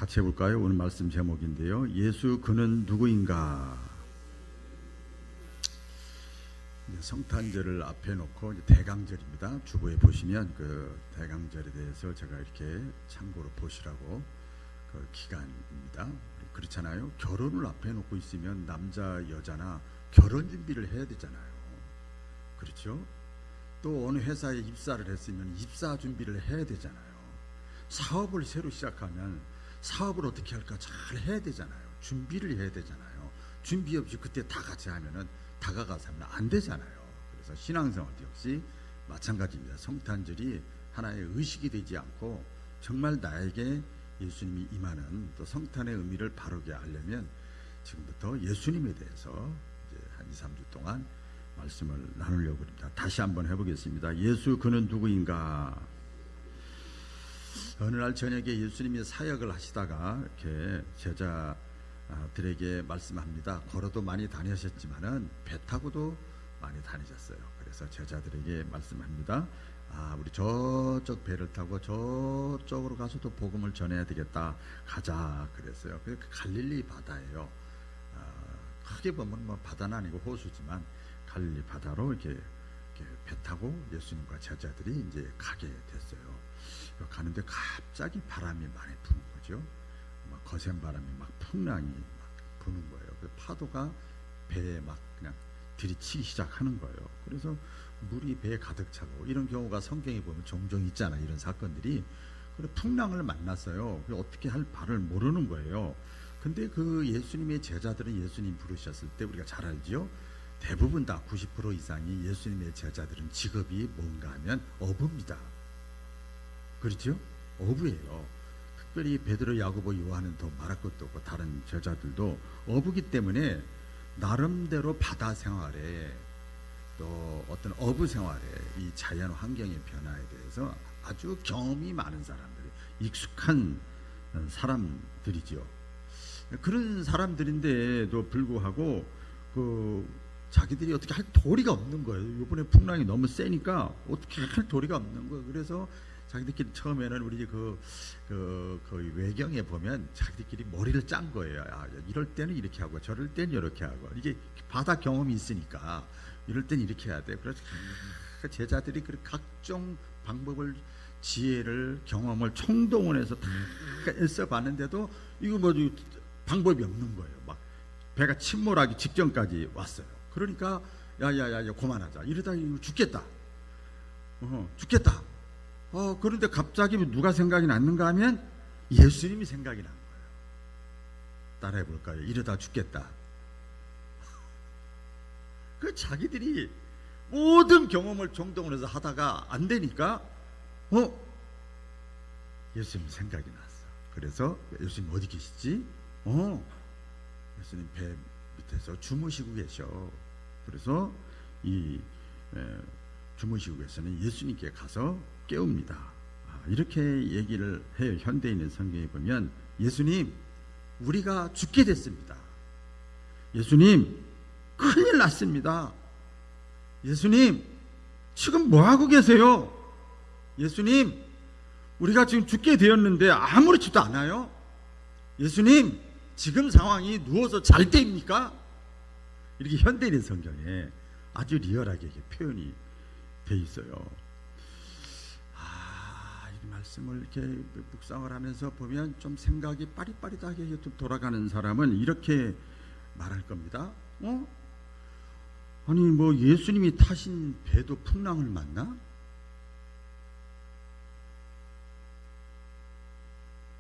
같이 해볼까요? 오늘 말씀 제목인데요. 예수 그는 누구인가? 성탄절을 앞에 놓고 대강절입니다. 주보에 보시면 그 대강절에 대해서 제가 이렇게 참고로 보시라고 그 기간입니다. 그렇잖아요. 결혼을 앞에 놓고 있으면 남자 여자나 결혼 준비를 해야 되잖아요. 그렇죠? 또 어느 회사에 입사를 했으면 입사 준비를 해야 되잖아요. 사업을 새로 시작하면 사업을 어떻게 할까 잘 해야 되잖아요. 준비를 해야 되잖아요. 준비 없이 그때 다 같이 하면은 다가가서 하면 안 되잖아요. 그래서 신앙생활도 역시 마찬가지입니다. 성탄절이 하나의 의식이 되지 않고 정말 나에게 예수님이 임하는 또 성탄의 의미를 바르게 알려면 지금부터 예수님에 대해서 이제 한 2, 3주 동안 말씀을 나누려고 합니다. 다시 한번 해보겠습니다. 예수 그는 누구인가? 어느 날 저녁에 예수님이 사역을 하시다가 이렇게 제자들에게 말씀합니다. 걸어도 많이 다니셨지만은 배 타고도 많이 다니셨어요. 그래서 제자들에게 말씀합니다. 우리 저쪽 배를 타고 저쪽으로 가서도 복음을 전해야 되겠다. 가자. 그랬어요. 그 갈릴리 바다예요. 크게 보면 뭐 바다는 아니고 호수지만 갈릴리 바다로 이렇게 배 타고 예수님과 제자들이 이제 가게 됐어요. 가는데 갑자기 바람이 많이 부는 거죠. 막 거센 바람이 막 풍랑이 막 부는 거예요. 그 파도가 배에 막 그냥 들이치기 시작하는 거예요. 그래서 물이 배에 가득 차고 이런 경우가 성경에 보면 종종 있잖아. 이런 사건들이. 그래 풍랑을 만났어요. 어떻게 할 바를 모르는 거예요. 근데 그 예수님의 제자들은 예수님 부르셨을 때 우리가 잘 알죠. 대부분 다 90% 이상이 예수님의 제자들은 직업이 뭔가 하면 어부입니다. 그렇죠? 어부예요. 특별히 베드로, 야고보, 요한은 더 말할 것도 없고 다른 제자들도 어부기 때문에 나름대로 바다 생활에 또 어떤 어부 생활에 이 자연 환경의 변화에 대해서 아주 경험이 많은 사람들이 익숙한 사람들이죠. 그런 사람들인데도 불구하고 자기들이 어떻게 할 도리가 없는 거예요. 이번에 풍랑이 너무 세니까 어떻게 할 도리가 없는 거예요. 그래서 자기들끼리 처음에는 우리 그 외경에 보면 자기들끼리 머리를 짠 거예요. 이럴 때는 이렇게 하고 저럴 때는 이렇게 하고 이게 바다 경험이 있으니까 이럴 때는 이렇게 해야 돼. 그래서 제자들이 각종 방법을 지혜를 경험을 총동원해서 다 써봤는데도 이거 뭐 방법이 없는 거예요. 막 배가 침몰하기 직전까지 왔어요. 그러니까 야야야 그만하자. 이러다 이거 죽겠다. 죽겠다. 그런데 갑자기 누가 생각이 났는가 하면 예수님이 생각이 난 거예요. 따라해 볼까요? 이러다 죽겠다. 그 자기들이 모든 경험을 총동원해서 하다가 안 되니까 예수님 생각이 났어. 그래서 예수님 어디 계시지? 예수님 배 밑에서 주무시고 계셔. 그래서 주무시고 계시는 예수님께 가서 깨웁니다. 이렇게 얘기를 해요. 현대인의 성경에 보면 예수님 우리가 죽게 됐습니다. 예수님 큰일 났습니다. 예수님 지금 뭐하고 계세요? 예수님 우리가 지금 죽게 되었는데 아무렇지도 않아요? 예수님 지금 상황이 누워서 잘 때입니까? 이렇게 현대인의 성경에 아주 리얼하게 표현이 돼 있어요. 이 말씀을 이렇게 묵상을 하면서 보면 좀 생각이 빠릿빠릿하게 좀 돌아가는 사람은 이렇게 말할 겁니다. 아니 뭐 예수님이 타신 배도 풍랑을 만나?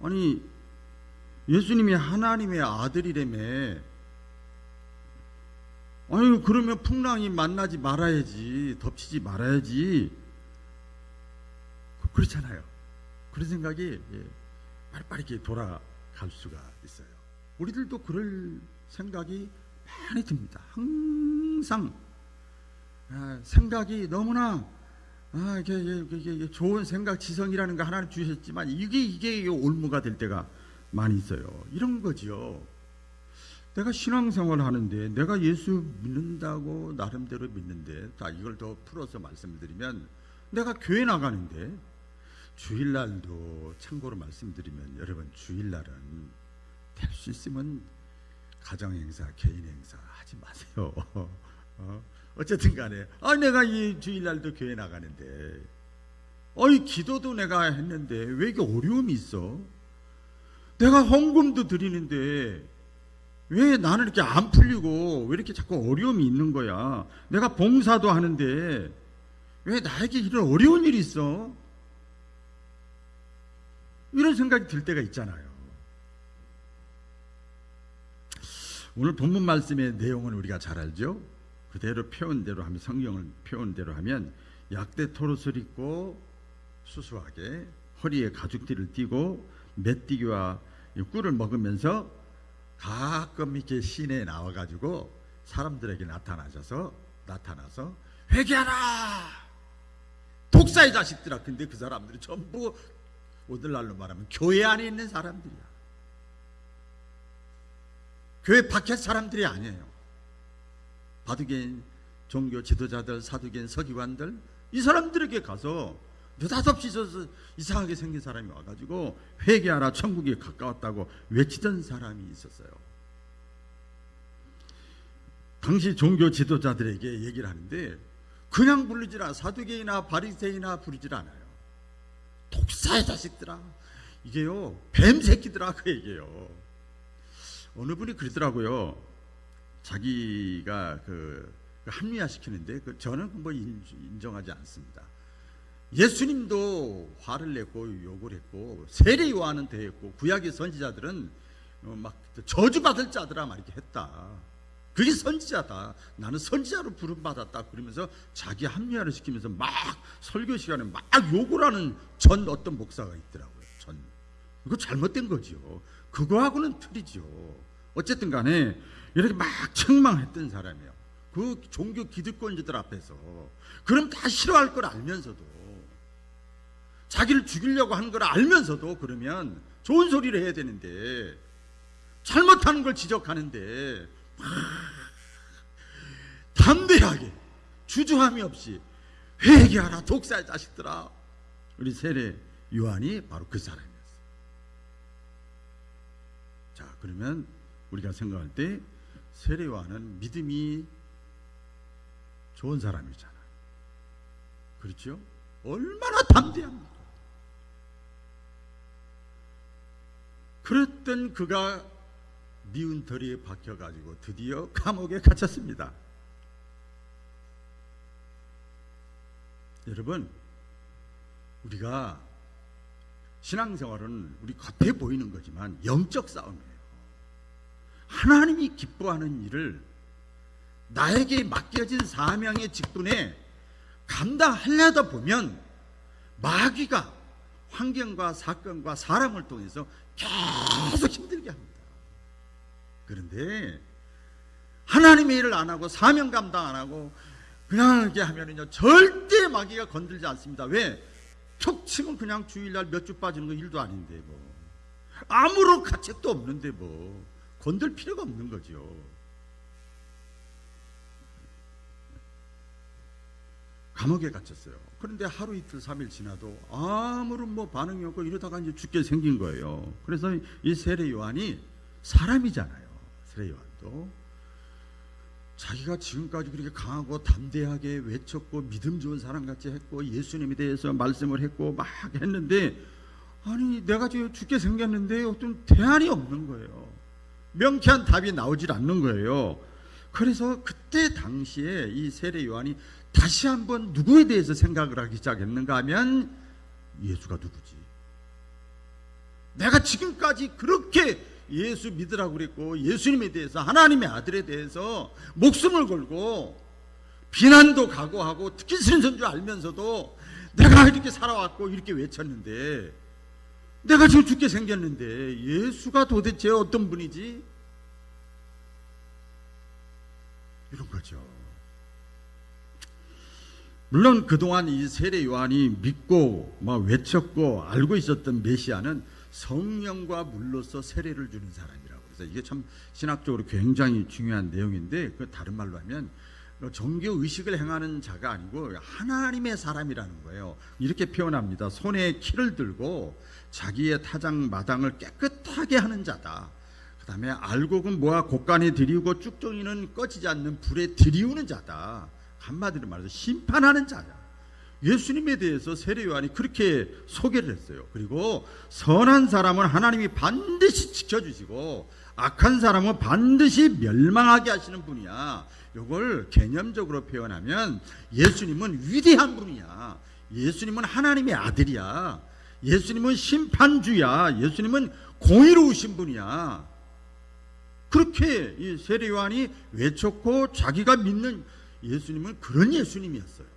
아니 예수님이 하나님의 아들이라며. 아니 그러면 풍랑이 만나지 말아야지. 덮치지 말아야지. 그렇잖아요. 그런 생각이 빠릿빠릿하게 돌아갈 수가 있어요. 우리들도 그럴 생각이 많이 듭니다. 항상 생각이 너무나 이게 좋은 생각 지성이라는 거 하나님 주셨지만 이게 올무가 될 때가 많이 있어요. 이런 거지요. 내가 신앙생활을 하는데 내가 예수 믿는다고 나름대로 믿는데 이걸 더 풀어서 말씀드리면 내가 교회 나가는데 주일날도 참고로 말씀드리면 여러분 주일날은 될 수 있으면 가정행사, 개인행사 하지 마세요. 어쨌든 간에 내가 이 주일날도 교회 나가는데 이 기도도 내가 했는데 왜 이게 어려움이 있어? 내가 헌금도 드리는데 왜 나는 이렇게 안 풀리고 왜 이렇게 자꾸 어려움이 있는 거야? 내가 봉사도 하는데 왜 나에게 이런 어려운 일이 있어? 이런 생각이 들 때가 있잖아요. 오늘 본문 말씀의 내용은 우리가 잘 알죠? 그대로 표현대로 하면, 성경을 표현대로 하면 약대 토롯을 입고 수수하게 허리에 가죽띠를 띠고 메띠기와 꿀을 먹으면서 가끔 이렇게 시내에 나와가지고 사람들에게 나타나서 회개하라 독사의 자식들아. 근데 그 사람들이 전부 오늘날로 말하면 교회 안에 있는 사람들이야. 교회 밖의 사람들이 아니에요. 바두개인 종교 지도자들, 사두개인 서기관들, 이 사람들에게 가서 느닷없이 이상하게 생긴 사람이 와가지고 회개하라, 천국이 가까웠다고 외치던 사람이 있었어요. 당시 종교 지도자들에게 얘기를 하는데 그냥 부르지라, 사두개이나 바리새이나 부르질 않아요. 독사의 자식들아, 이게요 뱀 새끼들아, 그 얘기예요. 어느 분이 그러더라고요. 자기가 합리화시키는데 저는 뭐 인정하지 않습니다. 예수님도 화를 냈고 욕을 했고 세례 요한은 대했고 구약의 선지자들은 막 저주받을 자들아 막 이렇게 했다. 그게 선지자다. 나는 선지자로 부름받았다. 그러면서 자기 합리화를 시키면서 막 설교 시간에 막 욕을 하는 전 어떤 목사가 있더라고요. 이거 잘못된 거죠. 그거하고는 틀리죠. 어쨌든 간에 이렇게 막 책망했던 사람이에요. 그 종교 기득권자들 앞에서. 그럼 다 싫어할 걸 알면서도, 자기를 죽이려고 하는 걸 알면서도 그러면 좋은 소리를 해야 되는데 잘못하는 걸 지적하는데 담대하게 주저함이 없이 회개하라 독사의 자식들아. 우리 세례 요한이 바로 그 사람이었어요. 자, 그러면 우리가 생각할 때 세례 요한은 믿음이 좋은 사람이잖아요. 그렇죠? 얼마나 담대합니까? 그랬던 그가 미운 덜이에 박혀가지고 드디어 감옥에 갇혔습니다. 여러분, 우리가 신앙생활은 우리 겉에 보이는 거지만 영적 싸움이에요. 하나님이 기뻐하는 일을 나에게 맡겨진 사명의 직분에 감당하려다 보면 마귀가 환경과 사건과 사람을 통해서 계속 힘들게 합니다. 그런데 하나님의 일을 안 하고 사명 감당 안 하고 그냥 이렇게 하면은요 절대 마귀가 건들지 않습니다. 왜? 툭 치면 그냥 주일날 몇 주 빠지는 거 일도 아닌데 뭐 아무런 가책도 없는데 뭐 건들 필요가 없는 거죠. 감옥에 갇혔어요. 그런데 하루 이틀 3일 지나도 아무런 뭐 반응이 없고 이러다가 이제 죽게 생긴 거예요. 그래서 이 세례 요한이 사람이잖아요. 세례 요한도 자기가 지금까지 그렇게 강하고 담대하게 외쳤고 믿음 좋은 사람같이 했고 예수님에 대해서 말씀을 했고 막 했는데 아니 내가 지금 죽게 생겼는데 어떤 대안이 없는 거예요. 명쾌한 답이 나오질 않는 거예요. 그래서 그때 당시에 이 세례 요한이 다시 한번 누구에 대해서 생각을 하기 시작했는가 하면 예수가 누구지? 내가 지금까지 그렇게 예수 믿으라고 그랬고 예수님에 대해서 하나님의 아들에 대해서 목숨을 걸고 비난도 각오하고 특히 신선 줄 알면서도 내가 이렇게 살아왔고 이렇게 외쳤는데 내가 지금 죽게 생겼는데 예수가 도대체 어떤 분이지? 이런 거죠. 물론 그동안 이 세례 요한이 믿고 막 외쳤고 알고 있었던 메시아는 성령과 물로서 세례를 주는 사람이라고. 그래서 이게 참 신학적으로 굉장히 중요한 내용인데 그 다른 말로 하면 종교 의식을 행하는 자가 아니고 하나님의 사람이라는 거예요. 이렇게 표현합니다. 손에 키를 들고 자기의 타작 마당을 깨끗하게 하는 자다. 그 다음에 알곡은 모아 곳간에 들이우고 쭉정이는 꺼지지 않는 불에 들이우는 자다. 한마디로 말해서 심판하는 자야. 예수님에 대해서 세례 요한이 그렇게 소개를 했어요. 그리고 선한 사람은 하나님이 반드시 지켜주시고 악한 사람은 반드시 멸망하게 하시는 분이야. 이걸 개념적으로 표현하면 예수님은 위대한 분이야. 예수님은 하나님의 아들이야. 예수님은 심판주야. 예수님은 공의로우신 분이야. 그렇게 이 세례 요한이 외쳤고 자기가 믿는 예수님은 그런 예수님이었어요.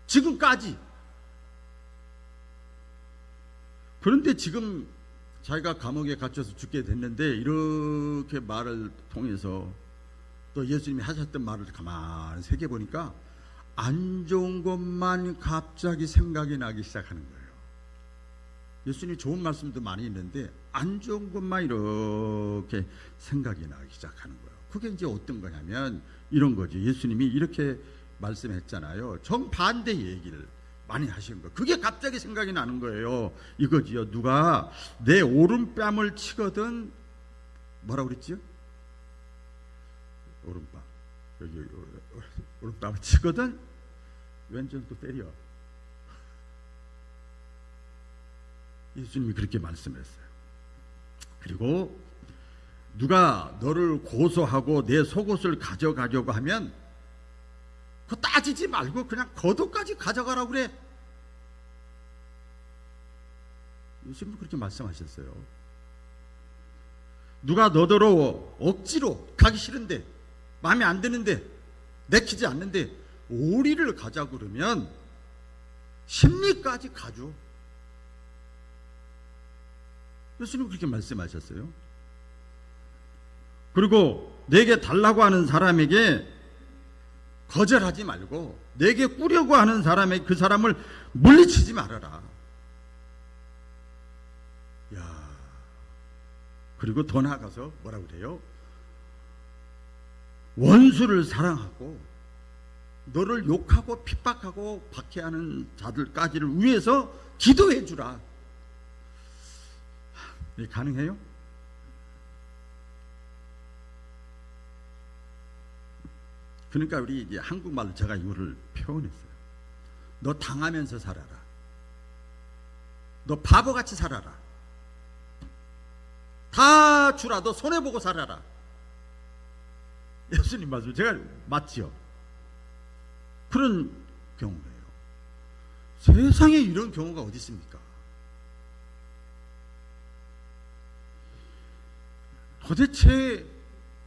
지금까지. 그런데 지금 자기가 감옥에 갇혀서 죽게 됐는데 이렇게 말을 통해서 또 예수님이 하셨던 말을 가만히 새겨보니까 안 좋은 것만 갑자기 생각이 나기 시작하는 거예요. 예수님이 좋은 말씀도 많이 있는데 안 좋은 것만 이렇게 생각이 나기 시작하는 거예요. 그게 이제 어떤 거냐면 이런 거죠. 예수님이 이렇게 말씀했잖아요. 정반대 얘기를 많이 하시는 거예요. 그게 갑자기 생각이 나는 거예요. 이거지요. 누가 내 오른뺨을 치거든, 뭐라고 그랬지요? 오른뺨, 여기 오른뺨을 치거든 왼쪽도 때려. 예수님이 그렇게 말씀했어요. 그리고 누가 너를 고소하고 내 속옷을 가져가려고 하면 그거 따지지 말고 그냥 겉옷까지 가져가라고 그래. 예수님도 그렇게 말씀하셨어요. 누가 너더러 억지로 가기 싫은데 마음에 안 드는데 내키지 않는데 오리를 가자 그러면 십리까지 가줘. 예수님 그렇게 말씀하셨어요. 그리고 내게 달라고 하는 사람에게 거절하지 말고 내게 꾸려고 하는 사람의 그 사람을 물리치지 말아라. 야, 그리고 더 나아가서 뭐라고 그래요? 원수를 사랑하고 너를 욕하고 핍박하고 박해하는 자들까지를 위해서 기도해 주라. 이게 가능해요? 그러니까 우리 이제 한국말로 제가 이거를 표현했어요. 너 당하면서 살아라. 너 바보같이 살아라. 다 주라. 너 손해보고 살아라. 예수님 말씀 제가 맞지요? 그런 경우예요. 세상에 이런 경우가 어디 있습니까? 도대체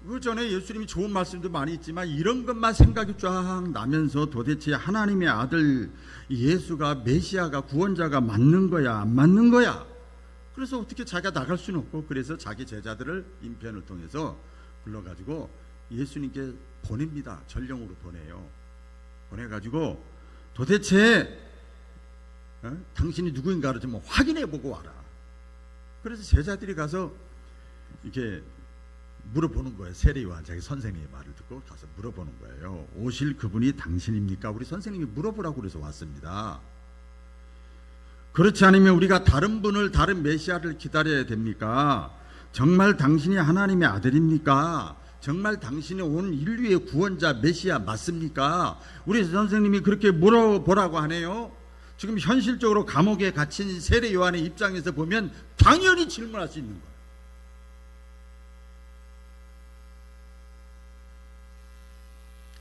그 전에 예수님이 좋은 말씀도 많이 있지만 이런 것만 생각이 쫙 나면서 도대체 하나님의 아들 예수가 메시아가 구원자가 맞는 거야 안 맞는 거야? 그래서 어떻게 자기가 나갈 수는 없고 그래서 자기 제자들을 인편을 통해서 불러가지고 예수님께 보냅니다. 전령으로 보내요. 보내가지고 도대체 당신이 누구인가를 좀 확인해보고 와라. 그래서 제자들이 가서 이렇게 물어보는 거예요. 세례 요한 자기 선생님의 말을 듣고 가서 물어보는 거예요. 오실 그분이 당신입니까? 우리 선생님이 물어보라고 그래서 왔습니다. 그렇지 않으면 우리가 다른 분을 다른 메시아를 기다려야 됩니까? 정말 당신이 하나님의 아들입니까? 정말 당신이 온 인류의 구원자 메시아 맞습니까? 우리 선생님이 그렇게 물어보라고 하네요. 지금 현실적으로 감옥에 갇힌 세례 요한의 입장에서 보면 당연히 질문할 수 있는 거예요.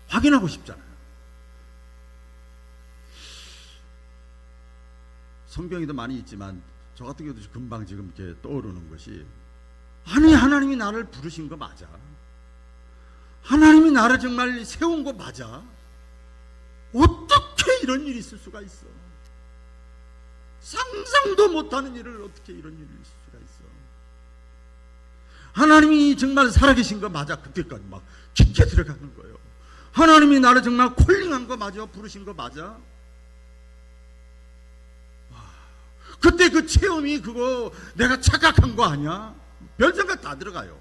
확인하고 싶잖아요. 성경에도 많이 있지만 저 같은 경우도 금방 지금 이렇게 떠오르는 것이 아니 하나님이 나를 부르신 거 맞아? 하나님이 나를 정말 세운 거 맞아? 어떻게 이런 일이 있을 수가 있어? 상상도 못하는 일을 어떻게 이런 일이 있을 수가 있어? 하나님이 정말 살아계신 거 맞아? 그때까지 막 깊게 들어가는 거예요. 하나님이 나를 정말 콜링한 거 맞아? 부르신 거 맞아? 그때 그 체험이 그거 내가 착각한 거 아니야? 별 생각 다 들어가요.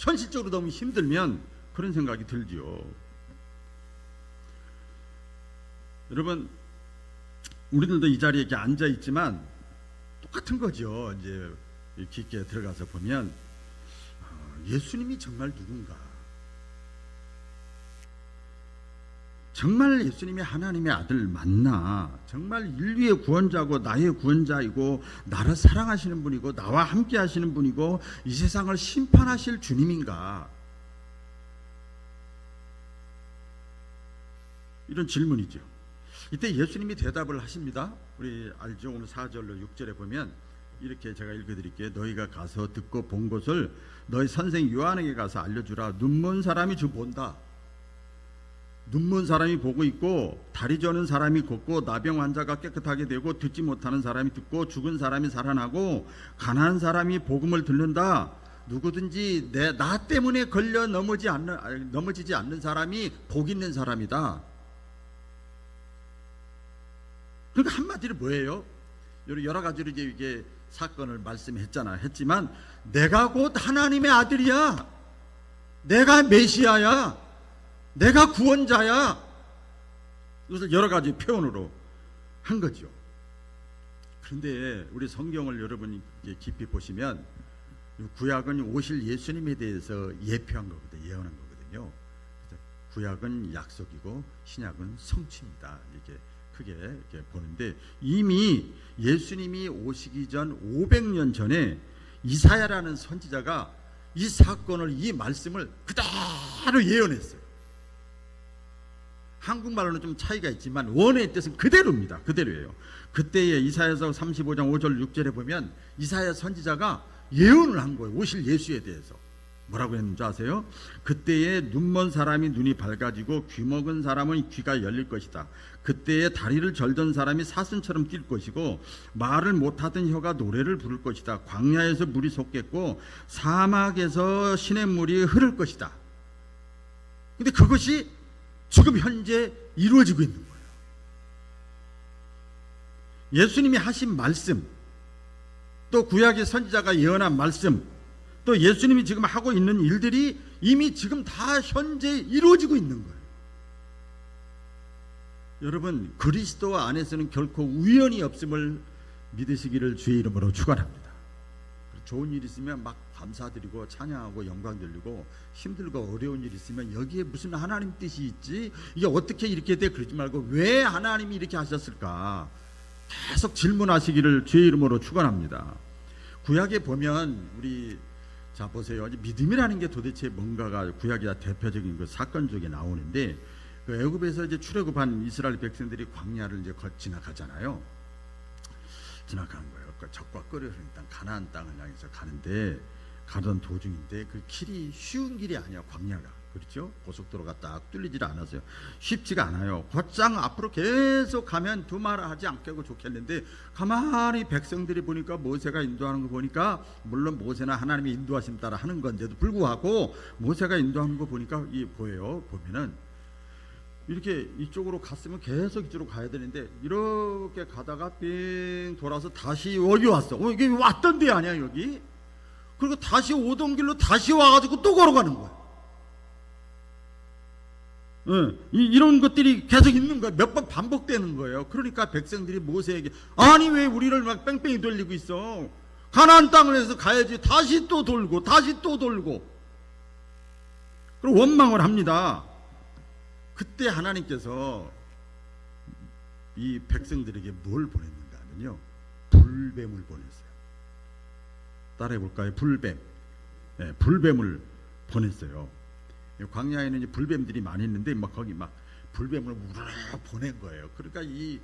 현실적으로 너무 힘들면 그런 생각이 들지요. 여러분, 우리들도 이 자리에 이렇게 앉아 있지만 똑같은 거죠. 이제 깊게 들어가서 보면 예수님이 정말 누군가? 정말 예수님이 하나님의 아들 맞나? 정말 인류의 구원자고 나의 구원자이고 나를 사랑하시는 분이고 나와 함께 하시는 분이고 이 세상을 심판하실 주님인가? 이런 질문이죠. 이때 예수님이 대답을 하십니다. 우리 알죠? 오늘 4절로 6절에 보면 이렇게 제가 읽어드릴게요. 너희가 가서 듣고 본 것을 너희 선생 요한에게 가서 알려주라. 눈먼 사람이 주 본다. 눈먼 사람이 보고 있고 다리 저는 사람이 걷고 나병 환자가 깨끗하게 되고 듣지 못하는 사람이 듣고 죽은 사람이 살아나고 가난한 사람이 복음을 듣는다. 누구든지 나 때문에 걸려 넘어지지 않는 사람이 복 있는 사람이다. 그러니까 한마디로 뭐예요? 여러 가지로 이게 사건을 했지만 내가 곧 하나님의 아들이야. 내가 메시아야. 내가 구원자야. 이것을 여러 가지 표현으로 한 거죠. 그런데 우리 성경을 여러분이 깊이 보시면 구약은 오실 예수님에 대해서 예표한 거거든요. 예언한 거거든요. 구약은 약속이고 신약은 성취입니다. 이렇게 크게 이렇게 보는데 이미 예수님이 오시기 전 500년 전에 이사야라는 선지자가 이 사건을, 이 말씀을 그대로 예언했어요. 한국말로는 좀 차이가 있지만 원어의 뜻은 그대로입니다. 그대로예요. 그때에 이사야서 35장 5절 6절에 보면 이사야 선지자가 예언을 한 거예요. 오실 예수에 대해서. 뭐라고 했는지 아세요? 그때에 눈먼 사람이 눈이 밝아지고 귀먹은 사람은 귀가 열릴 것이다. 그때에 다리를 절던 사람이 사슴처럼 뛸 것이고 말을 못하던 혀가 노래를 부를 것이다. 광야에서 물이 솟겠고 사막에서 시냇물이 흐를 것이다. 근데 그것이 지금 현재 이루어지고 있는 거예요. 예수님이 하신 말씀, 또 구약의 선지자가 예언한 말씀, 또 예수님이 지금 하고 있는 일들이 이미 지금 다 현재 이루어지고 있는 거예요. 여러분, 그리스도 안에서는 결코 우연이 없음을 믿으시기를 주의 이름으로 축원합니다. 좋은 일 있으면 막 감사드리고 찬양하고 영광 돌리고, 힘들고 어려운 일 있으면 여기에 무슨 하나님 뜻이 있지? 이게 어떻게 이렇게 돼? 그러지 말고 왜 하나님이 이렇게 하셨을까? 계속 질문하시기를 주의 이름으로 축원합니다. 구약에 보면 우리 자 보세요. 믿음이라는 게 도대체 뭔가가 구약의 대표적인 그 사건 중에 나오는데, 그 애굽에서 이제 출애굽한 이스라엘 백성들이 광야를 이제 지나가잖아요. 지나가는 거예요. 그 적과 끓여서 일단 가나안 땅을 향해서 가는데, 가던 도중인데 그 길이 쉬운 길이 아니야. 광야가, 그렇죠? 고속도로가 딱 뚫리질 않았어요. 쉽지가 않아요. 곧장 앞으로 계속 가면 두말을 하지 않고 좋겠는데, 가만히 백성들이 보니까 모세가 인도하는 거 보니까, 물론 모세나 하나님의 인도하심 따라 하는 건데도 불구하고 모세가 인도하는 거 보니까 이 보여요. 보면은 이렇게 이쪽으로 갔으면 계속 이쪽으로 가야 되는데 이렇게 가다가 빙 돌아서 다시 여기 왔어. 이게 왔던 데 아니야 여기? 그리고 다시 오던 길로 다시 와가지고 또 걸어가는 거야. 이런 것들이 계속 있는 거야. 몇 번 반복되는 거예요. 그러니까 백성들이 모세에게, 아니 왜 우리를 막 뺑뺑이 돌리고 있어? 가나안 땅을 해서 가야지. 다시 또 돌고 다시 또 돌고. 그리고 원망을 합니다. 그때 하나님께서 이 백성들에게 뭘 보냈는가 하면요, 불뱀을 보냈어요. 따라해볼까요? 불뱀. 네, 불뱀을 보냈어요. 광야에는 이제 불뱀들이 많이 있는데 막 거기 막 불뱀을 우르르 보낸 거예요. 그러니까 이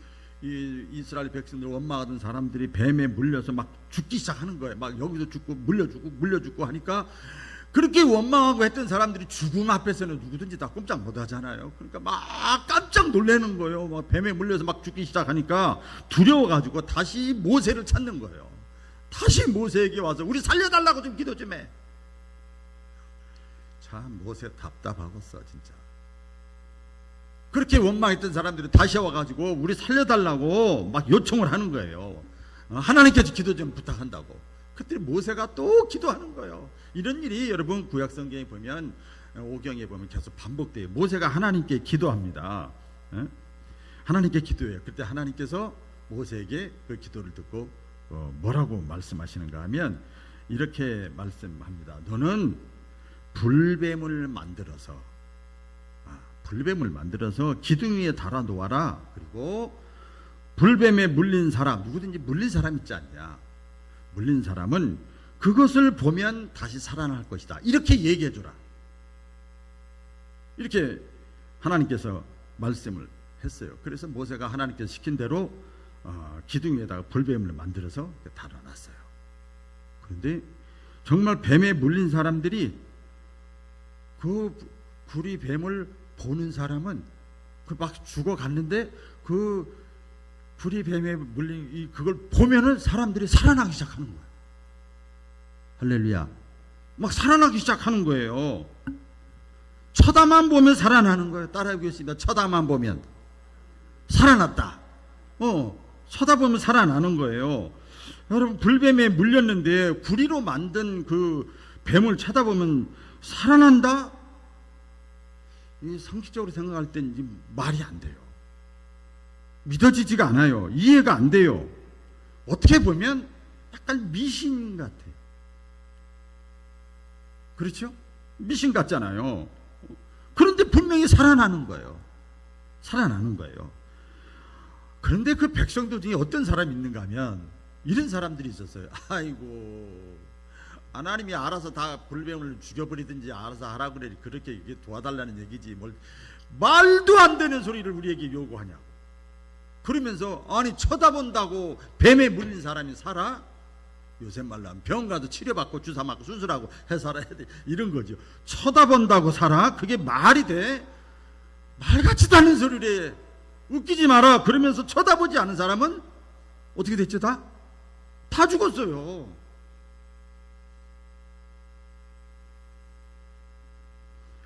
이스라엘 백성들, 원망하던 사람들이 뱀에 물려서 막 죽기 시작하는 거예요. 막 여기도 죽고 물려 죽고 하니까, 그렇게 원망하고 했던 사람들이 죽음 앞에서는 누구든지 다 꼼짝 못 하잖아요. 그러니까 막 깜짝 놀라는 거예요. 막 뱀에 물려서 막 죽기 시작하니까 두려워가지고 다시 모세를 찾는 거예요. 다시 모세에게 와서 우리 살려달라고 좀 기도 좀 해. 참 모세 답답하겠어 진짜. 그렇게 원망했던 사람들이 다시 와가지고 우리 살려달라고 막 요청을 하는 거예요. 하나님께서 기도 좀 부탁한다고. 그때 모세가 또 기도하는 거예요. 이런 일이 여러분 구약 성경에 보면, 오경에 보면 계속 반복돼요. 모세가 하나님께 기도합니다. 하나님께 기도해요. 그때 하나님께서 모세에게 그 기도를 듣고 뭐라고 말씀하시는가 하면 이렇게 말씀합니다. 너는 불뱀을 만들어서 기둥 위에 달아 놓아라. 그리고 불뱀에 물린 사람, 누구든지 물린 사람 있지 않냐, 물린 사람은 그것을 보면 다시 살아날 것이다. 이렇게 얘기해 주라. 이렇게 하나님께서 말씀을 했어요. 그래서 모세가 하나님께서 시킨 대로 기둥 위에다가 불뱀을 만들어서 달아놨어요. 그런데 정말 뱀에 물린 사람들이 그 구리 뱀을 보는 사람은 그 막 죽어갔는데 그 구리 뱀에 물린 그걸 보면은 사람들이 살아나기 시작하는 거예요. 할렐루야. 막 살아나기 시작하는 거예요. 쳐다만 보면 살아나는 거예요. 따라해보겠습니다. 쳐다만 보면 살아났다. 쳐다보면 살아나는 거예요. 여러분, 불뱀에 물렸는데 구리로 만든 그 뱀을 쳐다보면 살아난다? 이 상식적으로 생각할 땐 말이 안 돼요. 믿어지지가 않아요. 이해가 안 돼요. 어떻게 보면 약간 미신 같아요. 그렇죠? 미신 같잖아요. 그런데 분명히 살아나는 거예요. 살아나는 거예요. 그런데 그 백성들 중에 어떤 사람이 있는가 하면 이런 사람들이 있었어요. 아이고, 하나님이 알아서 다 불뱀을 죽여버리든지 알아서 하라 그래, 그렇게 도와달라는 얘기지 뭘 말도 안 되는 소리를 우리에게 요구하냐고. 그러면서 아니 쳐다본다고 뱀에 물린 사람이 살아? 요새 말로 하면 병 가도 치료받고 주사 맞고 수술하고 해 살아야 돼, 이런 거죠. 쳐다본다고 살아? 그게 말이 돼? 말 같지도 않은 소리를 해. 웃기지 마라. 그러면서 쳐다보지 않은 사람은 어떻게 됐죠? 다 죽었어요.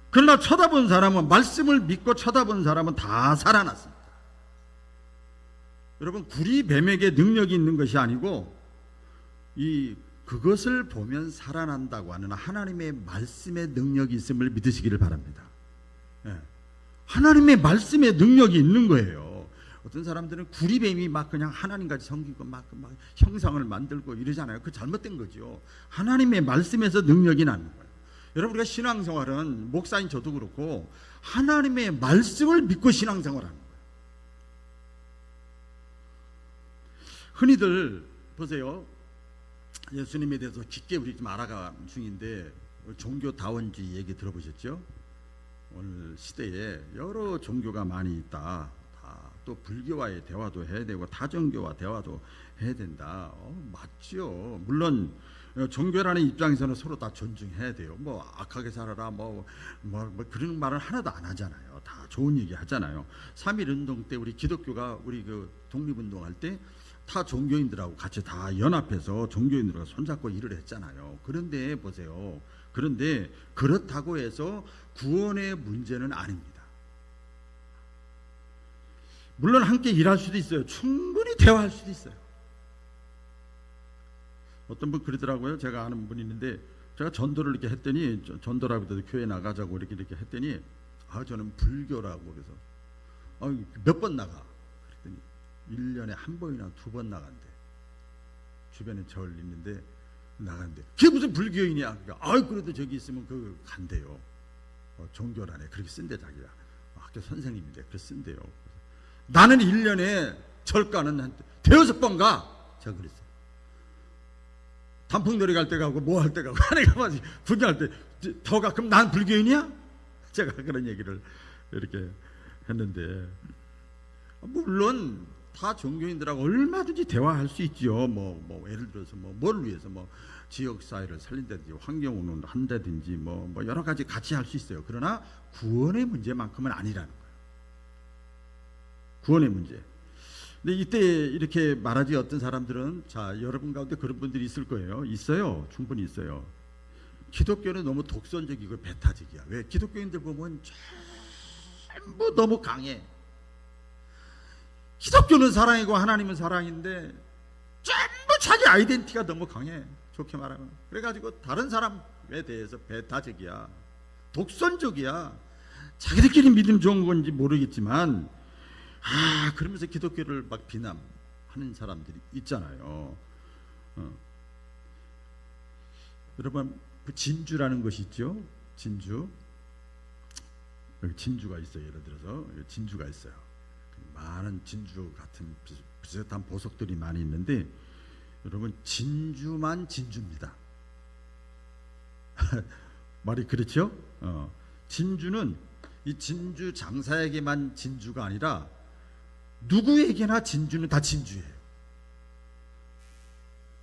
그러나 쳐다본 사람은, 말씀을 믿고 쳐다본 사람은 다 살아났습니다. 여러분, 구리 뱀에게 능력이 있는 것이 아니고 그것을 보면 살아난다고 하는 하나님의 말씀의 능력이 있음을 믿으시기를 바랍니다. 하나님의 말씀의 능력이 있는 거예요. 어떤 사람들은 구리뱀이 막 그냥 하나님같이 섬기고 막 형상을 만들고 이러잖아요. 그 잘못된 거죠. 하나님의 말씀에서 능력이 나는 거예요. 여러분, 우리가 신앙생활은, 목사인 저도 그렇고 하나님의 말씀을 믿고 신앙생활하는 거예요. 흔히들 보세요. 예수님에 대해서 깊게 우리 좀 알아가 중인데 종교다원주의 얘기 들어보셨죠? 오늘 시대에 여러 종교가 많이 있다. 또 불교와의 대화도 해야 되고 타종교와 대화도 해야 된다. 맞죠. 물론 종교라는 입장에서는 서로 다 존중해야 돼요. 뭐 악하게 살아라 뭐 그런 말은 하나도 안 하잖아요. 다 좋은 얘기 하잖아요. 3.1 운동 때 우리 기독교가 우리 그 독립운동할 때 타 종교인들하고 같이 다 연합해서 종교인들과 손잡고 일을 했잖아요. 그런데 보세요. 그런데 그렇다고 해서 구원의 문제는 아닙니다. 물론 함께 일할 수도 있어요. 충분히 대화할 수도 있어요. 어떤 분 그러더라고요. 제가 아는 분이 있는데 제가 전도를 이렇게 했더니, 전도라고 해도 교회 나가자고 이렇게 했더니 저는 불교라고 그래서 몇 번 나가? 그랬더니 1년에 한 번이나 2번 나간대. 주변에 절 있는데 나간대. 그게 무슨 불교인이야? 그러니까 그래도 저기 있으면 그 간대요. 종교라네. 그렇게 쓴대 자기가. 학교 선생님인데 그렇게 쓴대요. 나는 1년에 절가는 한 5번 가. 제가 그랬어요. 단풍놀이 갈 때 가고 뭐 할 때 가고 하니까 맞지. 구경할 때 더 가. 그럼 난 불교인이야? 제가 그런 얘기를 이렇게 했는데, 물론 다 종교인들하고 얼마든지 대화할 수 있죠. 뭐 예를 들어서 뭘 위해서 지역 사회를 살린다든지 환경운동을 한다든지 뭐 여러 가지 같이 할 수 있어요. 그러나 구원의 문제만큼은 아니라는 거예요. 구원의 문제. 근데 이때 이렇게 말하지, 어떤 사람들은, 여러분 가운데 그런 분들이 있을 거예요. 있어요. 충분히 있어요. 기독교는 너무 독선적이고 배타적이야. 왜? 기독교인들 보면 전부 너무 강해. 기독교는 사랑이고 하나님은 사랑인데 전부 자기 아이덴티티가 너무 강해. 좋게 말하면. 그래가지고 다른 사람에 대해서 배타적이야, 독선적이야. 자기들끼리 믿음 좋은 건지 모르겠지만 그러면서 기독교를 막 비난하는 사람들이 있잖아요. 여러분, 그 진주라는 것이 있죠. 진주. 여기 진주가 있어요. 예를 들어서 진주가 있어요. 많은 진주 같은 비슷한 보석들이 많이 있는데, 여러분, 진주만 진주입니다. 말이 그렇죠? 진주는 이 진주 장사에게만 진주가 아니라 누구에게나 진주는 다 진주예요.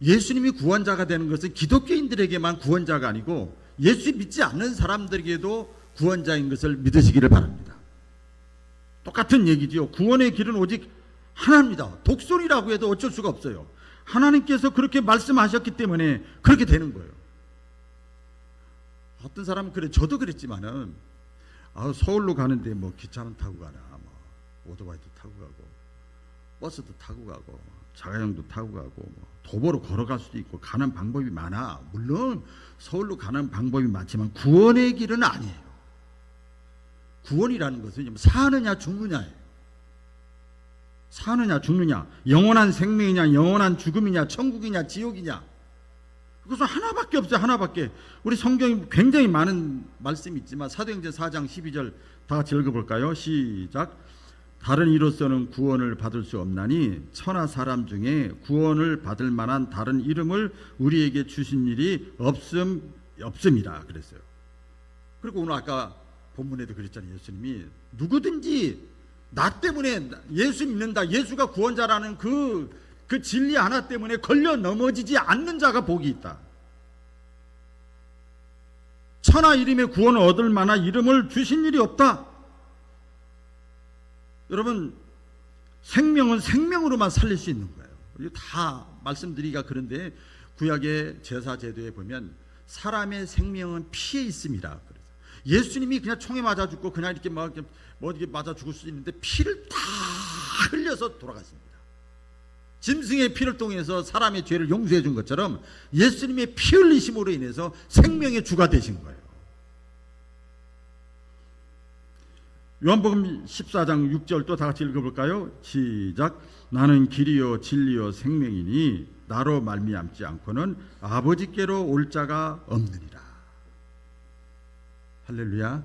예수님이 구원자가 되는 것은 기독교인들에게만 구원자가 아니고 예수 믿지 않는 사람들에게도 구원자인 것을 믿으시기를 바랍니다. 똑같은 얘기지요. 구원의 길은 오직 하나입니다. 독설이라고 해도 어쩔 수가 없어요. 하나님께서 그렇게 말씀하셨기 때문에 그렇게 되는 거예요. 어떤 사람은 그래, 저도 그랬지만은 서울로 가는데 뭐 기차는 타고 가나, 뭐 오토바이도 타고 가고 버스도 타고 가고 자가용도 타고 가고 뭐 도보로 걸어갈 수도 있고 가는 방법이 많아. 물론 서울로 가는 방법이 많지만 구원의 길은 아니에요. 구원이라는 것은 사느냐 죽느냐예요. 사느냐 죽느냐, 영원한 생명이냐 영원한 죽음이냐, 천국이냐 지옥이냐, 그것은 하나밖에 없어요. 하나밖에. 우리 성경이 굉장히 많은 말씀이 있지만 사도행전 4장 12절 다 같이 읽어볼까요? 시작. 다른 이로서는 구원을 받을 수 없나니 천하 사람 중에 구원을 받을 만한 다른 이름을 우리에게 주신 일이 없음이라 그랬어요. 그리고 오늘 아까 본문에도 그랬잖아요. 예수님이 누구든지 나 때문에 예수 믿는다, 예수가 구원자라는 그 진리 하나 때문에 걸려 넘어지지 않는 자가 복이 있다. 천하 이름에 구원을 얻을 만한 이름을 주신 일이 없다. 여러분, 생명은 생명으로만 살릴 수 있는 거예요. 이거 다 말씀드리기가 그런데 구약의 제사 제도에 보면 사람의 생명은 피에 있습니다. 그래서 예수님이 그냥 총에 맞아 죽고 그냥 이렇게 이렇게 맞아 죽을 수 있는데 피를 다 흘려서 돌아갔습니다. 짐승의 피를 통해서 사람의 죄를 용서해 준 것처럼 예수님의 피 흘리심으로 인해서 생명의 주가 되신 거예요. 요한복음 14장 6절 또 다 같이 읽어볼까요? 시작. 나는 길이요 진리요 생명이니 나로 말미암지 않고는 아버지께로 올 자가 없느니라. 할렐루야.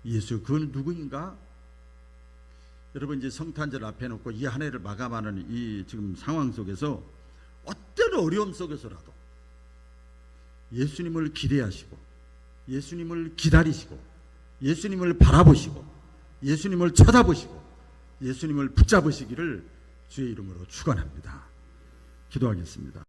예수 그는 누구인가? 여러분, 이제 성탄절 앞에 놓고 이 한 해를 마감하는 이 지금 상황 속에서 어떤 어려움 속에서라도 예수님을 기대하시고 예수님을 기다리시고 예수님을 바라보시고 예수님을 쳐다보시고 예수님을 붙잡으시기를 주의 이름으로 축원합니다. 기도하겠습니다.